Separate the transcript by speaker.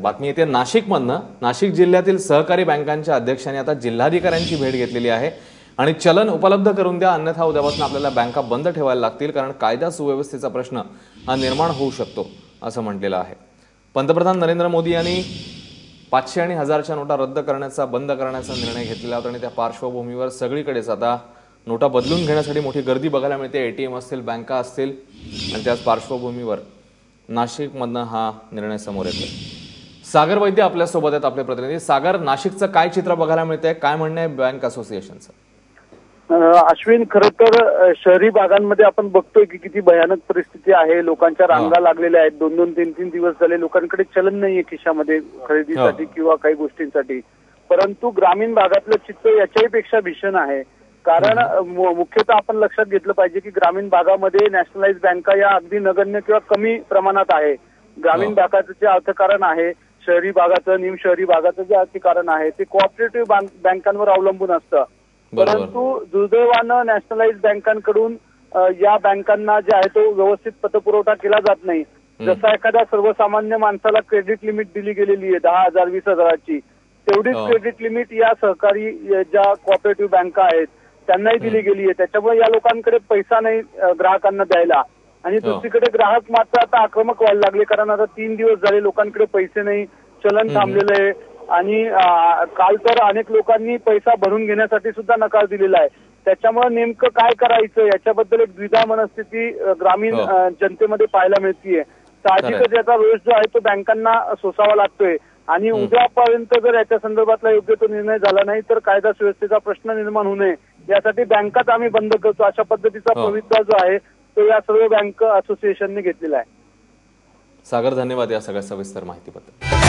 Speaker 1: बातमी येते नाशिकमधनं। नाशिक जिल्ह्यातील सहकारी बँकांच्या अध्यक्षांनी आता जिल्हाधिकाऱ्यांची भेट घेतलेली आहे आणि चलन उपलब्ध करून द्या, अन्यथा उद्यापासून आपल्याला बँका बंद ठेवायला लागतील, कारण कायदा सुव्यवस्थेचा प्रश्न हा निर्माण होऊ शकतो असं म्हटलेलं आहे। पंतप्रधान नरेंद्र मोदी यांनी 500 आणि 1000च्या नोटा रद्द करण्याचा बंद करण्याचा निर्णय घेतलेला होता आणि त्या पार्श्वभूमीवर सगळीकडेच आता नोटा बदलून घेण्यासाठी मोठी गर्दी बघायला मिळते। एटीएम असतील, बँका असतील आणि त्याच पार्श्वभूमीवर नाशिकमधनं हा निर्णय समोर येतोय। सागर वैद्य आपल्या सोबत आहेत, आपले प्रतिनिधी। सागर, नाशिकचं काय चित्र बघायला मिळतंय, काय म्हणणं आहे बँक असोसिएशनचं?
Speaker 2: अश्विन, खरं तर शहरी भागांमध्ये आपण बघतोय की किती भयानक परिस्थिती आहे। लोकांच्या रांगा लागलेल्या आहेत, 2-2, 3-3 दिवस झाले लोकांकडे चलन नाहीये खिशामध्ये खरेदीसाठी किंवा काही गोष्टींसाठी। परंतु ग्रामीण भागातलं चित्र याच्याही पेक्षा भीषण आहे, कारण मुख्यतः आपण लक्षात घेतलं पाहिजे की ग्रामीण भागामध्ये नॅशनलाइज बँका या अगदी नगण्य किंवा कमी प्रमाणात आहे। ग्रामीण भागाचं जे अर्थकारण आहे, शहरी भागाचं, निम शहरी भागाचं जे अर्थकारण आहे ते कोऑपरेटिव्ह बँकांवर अवलंबून असतं। परंतु दुर्दैवानं नॅशनलाइज बँकांकडून या बँकांना जे आहे तो व्यवस्थित पतपुरवठा केला जात नाही। जसा एखाद्या सर्वसामान्य माणसाला क्रेडिट लिमिट दिली गेलेली आहे 10,000 20,000ची, तेवढीच क्रेडिट लिमिट या सहकारी ज्या कोऑपरेटिव्ह बँका आहेत त्यांनाही दिली गेली आहे। त्याच्यामुळे या लोकांकडे पैसा नाही ग्राहकांना द्यायला, आणि दुसरीकडे ग्राहक मात्र आता आक्रमक व्हायला लागले, कारण आता 3 दिवस झाले लोकांकडे पैसे नाही, चलन थांबलेलं आहे आणि काल तर अनेक लोकांनी पैसा भरून घेण्यासाठी सुद्धा नकार दिलेला आहे। त्याच्यामुळे नेमकं काय करायचं याच्याबद्दल एक द्विधा मनस्थिती ग्रामीण जनतेमध्ये पाहायला मिळतीये। साहजिकच याचा रोष जो आहे तो बँकांना सोसावा लागतोय आणि उद्यापर्यंत जर याच्या संदर्भातला योग्य तो निर्णय झाला नाही तर कायदा सुव्यवस्थेचा प्रश्न निर्माण होऊ नये यासाठी बँकाच आम्ही बंद करतो, अशा पद्धतीचा पवित्रा जो आहे तो या सर्व बँक असोसिएशनने घेतलेला आहे।
Speaker 1: सागर, धन्यवाद या सगळ्या सविस्तर माहितीबद्दल।